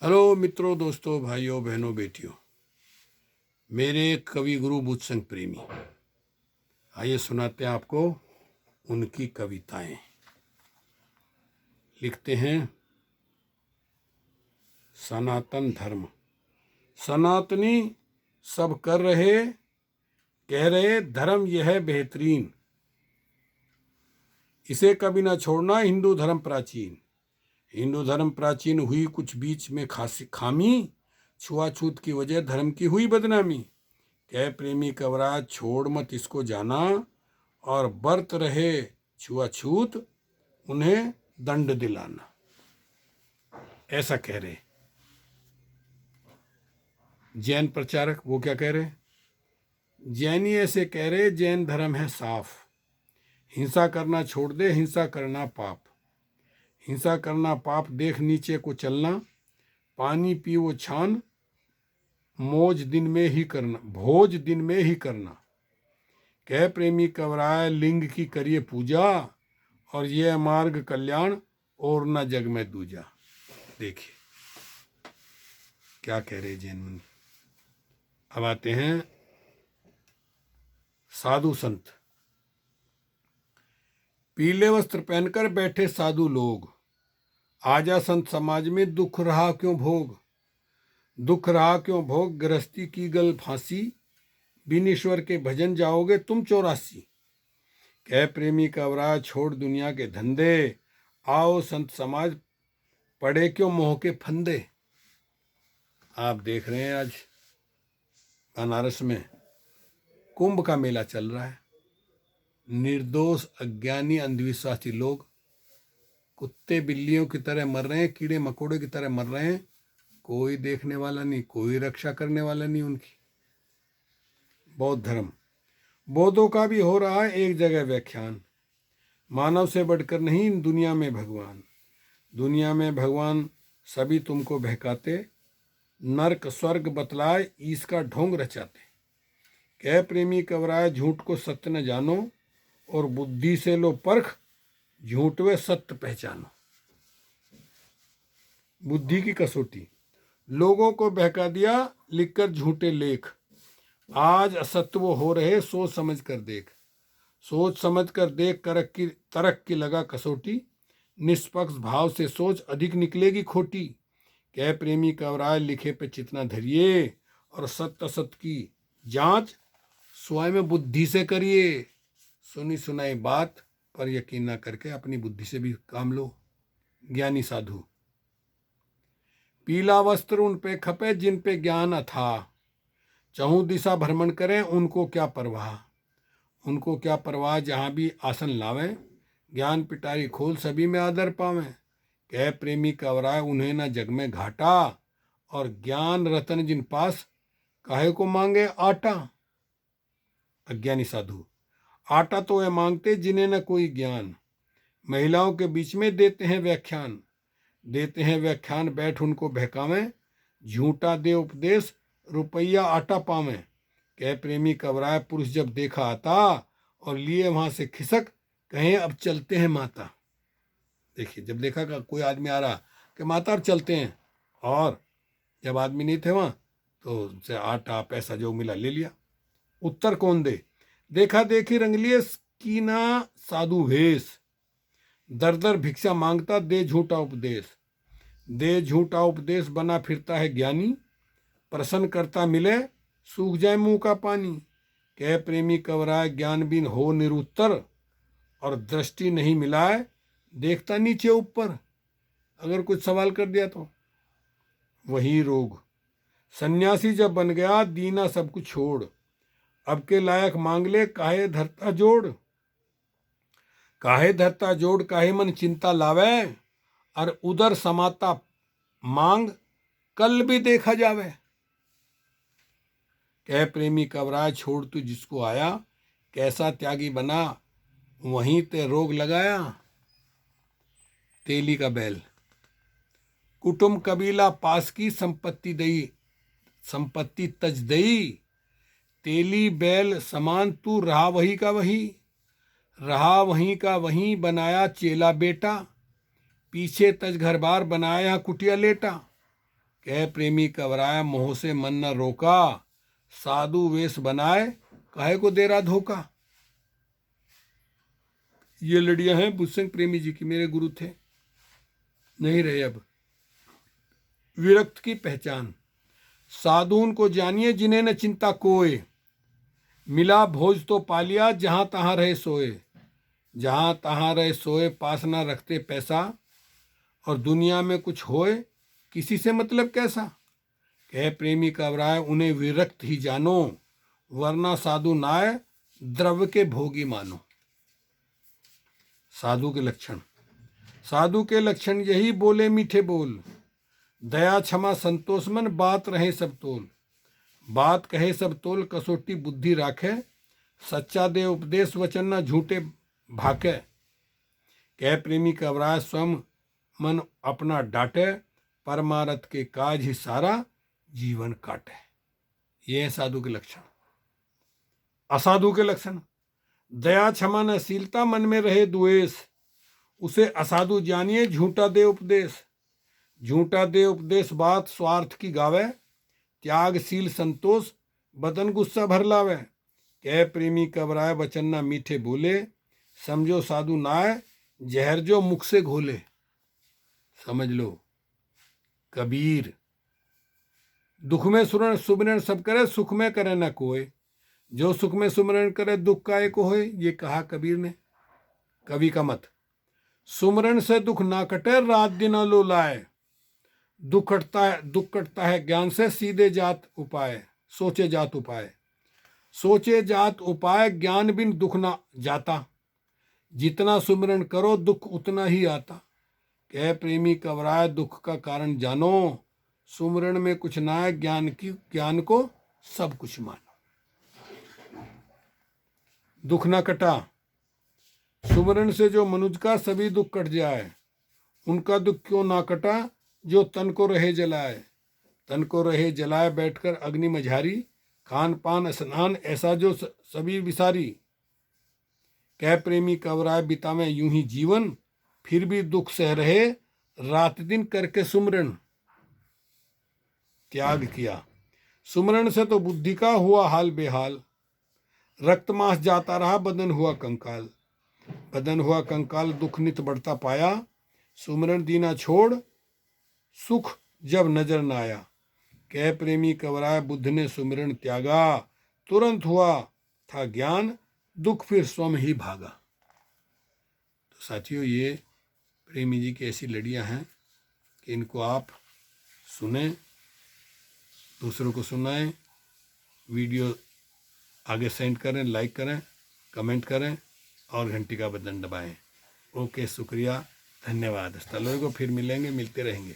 Hello मित्रों, दोस्तों, भाइयों, बहनों, बेटियों, मेरे कवि गुरु बुद्ध संघ प्रेमी। आइए सुनाते हैं आपको उनकी कविताएं। लिखते हैं, सनातन धर्म। सनातनी सब कर रहे, कह रहे धर्म यह है बेहतरीन, इसे कभी ना छोड़ना हिंदू धर्म प्राचीन। हिंदू धर्म प्राचीन हुई कुछ बीच में खामी, छुआछूत की वजह धर्म की हुई बदनामी। कह प्रेमी कवराज छोड़ मत इसको जाना, और बरत रहे छुआछूत उन्हें दंड दिलाना। ऐसा कह रहे जैन प्रचारक। वो क्या कह रहे? जैनी ऐसे कह रहे, जैन धर्म है साफ, हिंसा करना छोड़ दे, हिंसा करना पाप। हिंसा करना पाप, देख नीचे को चलना, पानी पी वो छान, मौज दिन में ही करना, भोज दिन में ही करना। कह प्रेमी कवराय लिंग की करिए पूजा, और यह मार्ग कल्याण और न जग में दूजा। देखिए क्या कह रहे जैन मुनि। अब आते हैं साधु संत। पीले वस्त्र पहनकर बैठे साधु लोग, आजा संत समाज में दुख रहा क्यों भोग। दुख रहा क्यों भोग, गृहस्थी की गल फांसी, बिन ईश्वर के भजन जाओगे तुम 84। कह प्रेमी कवरा छोड़ दुनिया के धंधे, आओ संत समाज पड़े क्यों मोह के फंदे। आप देख रहे हैं आज बनारस में कुंभ का मेला चल रहा है। निर्दोष अज्ञानी अंधविश्वासी लोग कुत्ते बिल्लियों की तरह मर रहे हैं, कीड़े मकोड़े की तरह मर रहे हैं। कोई देखने वाला नहीं, कोई रक्षा करने वाला नहीं उनकी। बौद्ध धर्म, बौद्धों का भी हो रहा है एक जगह व्याख्यान। मानव से बढ़कर नहीं दुनिया में भगवान। दुनिया में भगवान सभी तुमको बहकाते, नरक स्वर्ग बतलाए ईस का ढोंग रचाते। कह प्रेमी कवराय झूठ को सत्य न जानो, और बुद्धि से लो परख, झूठ व सत्य पहचानो। बुद्धि की कसौटी, लोगों को बहका दिया लिखकर झूठे लेख। आज असत्य वो हो रहे, सोच समझ कर देख। सोच समझ कर देख, तरक की लगा कसौटी, निष्पक्ष भाव से सोच अधिक निकलेगी खोटी। कह प्रेमी कवराय लिखे पे चितना धरिए, और सत्य असत्य की जांच स्वयं बुद्धि से करिए। सुनी सुनाई बात पर यकीन न करके अपनी बुद्धि से भी काम लो। ज्ञानी साधु, पीला वस्त्र उन पे खपे जिन पे ज्ञान अथाह, चहु दिशा भ्रमण करें उनको क्या परवाह। उनको क्या परवाह जहाँ भी आसन लावें, ज्ञान पिटारी खोल सभी में आदर पावें। कह प्रेमी कवराय उन्हें न जग में घाटा, और ज्ञान रतन जिन पास काहे को मांगे आटा। अज्ञानी साधु, आटा तो वे मांगते जिन्हें न कोई ज्ञान, महिलाओं के बीच में देते हैं व्याख्यान। देते हैं व्याख्यान बैठ उनको बहकावें, झूठा दे उपदेश रुपया आटा पावें। कह प्रेमी कवराय पुरुष जब देखा आता, और लिए वहां से खिसक, कहें अब चलते हैं माता। देखिए जब देखा का कोई आदमी आ रहा कि माता अब चलते हैं, और जब आदमी नहीं थे वहां तो उनसे आटा पैसा जो मिला ले लिया। उत्तर कौन दे, देखा देखी रंगलिए कीना साधु भेष। दर दर भिक्षा मांगता दे झूठा उपदेश। दे झूठा उपदेश बना फिरता है ज्ञानी, प्रसन्न करता मिले सूख जाए मुंह का पानी। कह प्रेमी कवराय ज्ञान बिन हो निरुत्तर, और दृष्टि नहीं मिलाए देखता नीचे ऊपर। अगर कुछ सवाल कर दिया तो वही रोग। सन्यासी जब बन गया दीना सब कुछ छोड़, अब के लायक मांग ले काहे धरता जोड़। काहे धरता जोड़, काहे मन चिंता लावे, और उधर समाता मांग कल भी देखा जावे। कह प्रेमी कवराय छोड़ तू जिसको आया, कैसा त्यागी बना वहीं ते रोग लगाया। तेली का बैल, कुटुंब कबीला पास की संपत्ति दई, संपत्ति तज दई। तेली बैल समान तू रहा वही का वही, रहा वहीं का वहीं बनाया चेला बेटा। पीछे तज घर बार बनाया कुटिया लेटा। कह प्रेमी कवराया मोह से मन न रोका, साधु वेश बनाए काहे को दे रहा धोखा। ये लड़ियां हैं बुद्धसिंह प्रेमी जी की, मेरे गुरु थे, नहीं रहे अब। विरक्त की पहचान। साधु उनको जानिए जिन्हें न चिंता कोय, मिला भोज तो पालिया जहां तहां रहे सोए। जहां तहां रहे सोए पास ना रखते पैसा, और दुनिया में कुछ होए किसी से मतलब कैसा। कह प्रेमी कवराए उन्हें विरक्त ही जानो, वरना साधु नाय द्रव्य के भोगी मानो। साधु के लक्षण। साधु के लक्षण यही बोले मीठे बोल, दया क्षमा संतोष मन बात रहे सब तोल। बात कहे सब तोल कसोटी बुद्धि राखे, सच्चा दे उपदेश वचन न झूठे भाके। कह प्रेमी कवराए स्वयं मन अपना डांटे, परमारथ के काज ही सारा जीवन काटे। ये है साधु के लक्षण। असाधु के लक्षण। दया क्षमा नशीलता मन में रहे द्वेष, उसे असाधु जानिए झूठा दे उपदेश। झूठा दे उपदेश बात स्वार्थ की गावे, त्यागशील संतोष बदन गुस्सा भर लावे। कह प्रेमी कवराए वचन ना मीठे बोले, समझो साधु नाय जहर जो मुख से घोले। समझ लो कबीर। दुख में सुमिरन सब करे, सुख में करे न कोई। जो सुख में सुमिरन करे दुख का एक होए, ये कहा कबीर ने। कवि का मत। सुमिरन से दुख ना कटे रात दिन लो लाए। दुख कटता है ज्ञान से सीधे जात उपाय। सोचे जात उपाय। सोचे जात उपाय ज्ञान बिन दुख ना जाता। जितना सुमिरन करो दुख उतना ही आता। कह प्रेमी कवराए दुख का कारण जानो, सुमिरन में कुछ ना है ज्ञान को सब कुछ मानो। दुख ना कटा। सुमिरन से जो मनुज का सभी दुख कट जाए। उनका दुख क्यों ना कटा जो तन को रहे जलाए। तन को रहे जलाए बैठकर अग्नि मझारी, खान पान स्नान ऐसा जो सभी विसारी। कह प्रेमी कवराए बितावे यूं ही जीवन, फिर भी दुख सह रहे रात दिन करके सुमिरन। त्याग किया। सुमिरन से तो बुद्धि का हुआ हाल बेहाल। रक्त मांस जाता रहा बदन हुआ कंकाल। बदन हुआ कंकाल दुख नित बढ़ता पाया। सुमिरन दीना छोड़ सुख जब नजर न आया। कह प्रेमी कवराए बुद्ध ने सुमिरन त्यागा, तुरंत हुआ था ज्ञान दुख फिर स्वयं ही भागा। तो साथियों ये प्रेमी जी की ऐसी लड़ियां हैं कि इनको आप सुने, दूसरों को सुनाएं, वीडियो आगे सेंड करें, लाइक करें, कमेंट करें और घंटी का बटन दबाएं। ओके, शुक्रिया, धन्यवाद। स्थलों को फिर मिलेंगे, मिलते रहेंगे।